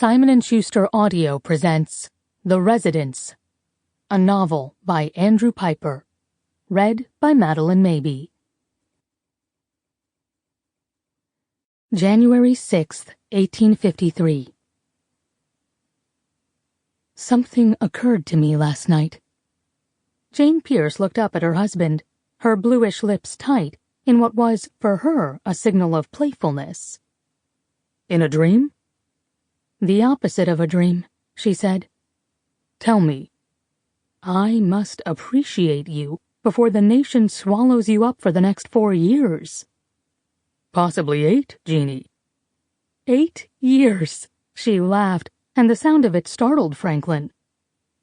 Simon & Schuster Audio presents The Residence, a novel by Andrew Pyper, read by Madeleine Maby. January 6th, 1853. Something occurred to me last night. Jane Pierce looked up at her husband, her bluish lips tight, in what was, for her, a signal of playfulness. "In a dream?" "The opposite of a dream," she said. "Tell me." "I must appreciate you before the nation swallows you up for the next 4 years. "Possibly 8, Jeannie." 8 years! She laughed, and the sound of it startled Franklin.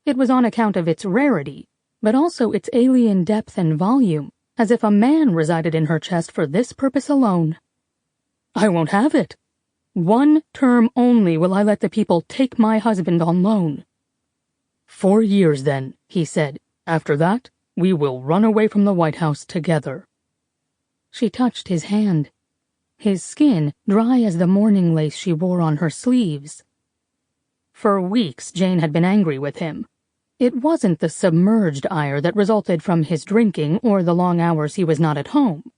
It was on account of its rarity, but also its alien depth and volume, as if a man resided in her chest for this purpose alone. "I won't have it. 1 term only will I let the people take my husband on loan." 4 years, then, he said. "After that, we will run away from the White House together." She touched his hand. His skin dry as the mourning lace she wore on her sleeves. For weeks Jane had been angry with him. It wasn't the submerged ire that resulted from his drinking or the long hours he was not at home.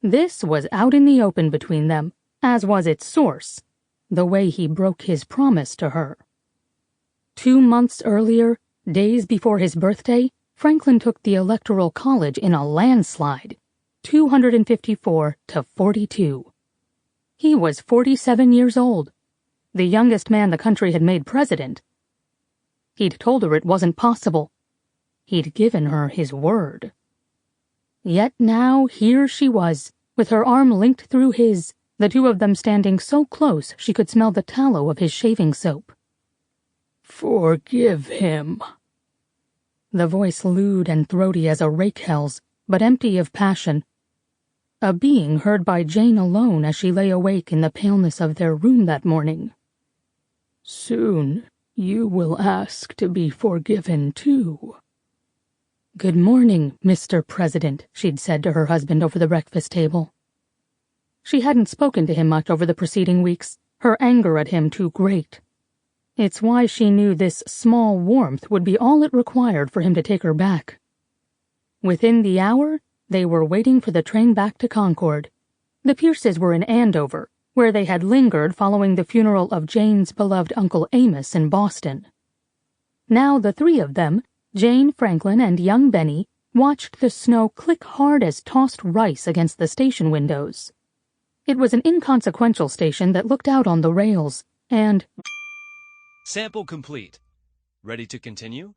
This was out in the open between them, as was its source, the way he broke his promise to her. 2 months earlier, days before his birthday, Franklin took the Electoral College in a landslide, 254 to 42. He was 47 years old, the youngest man the country had made president. He'd told her it wasn't possible. He'd given her his word. Yet now here she was, with her arm linked through his, the two of them standing so close she could smell the tallow of his shaving soap. "Forgive him." The voice lewd and throaty as a rakehell's, but empty of passion. A being heard by Jane alone as she lay awake in the paleness of their room that morning. "Soon you will ask to be forgiven, too." "Good morning, Mr. President," she'd said to her husband over the breakfast table. She hadn't spoken to him much over the preceding weeks, her anger at him too great. It's why she knew this small warmth would be all it required for him to take her back. Within the hour, they were waiting for the train back to Concord. The Pierces were in Andover, where they had lingered following the funeral of Jane's beloved Uncle Amos in Boston. Now the 3 of them, Jane, Franklin, and young Bennie, watched the snow click hard as tossed rice against the station windows. It was an inconsequential station that looked out on the rails, and... Sample complete. Ready to continue?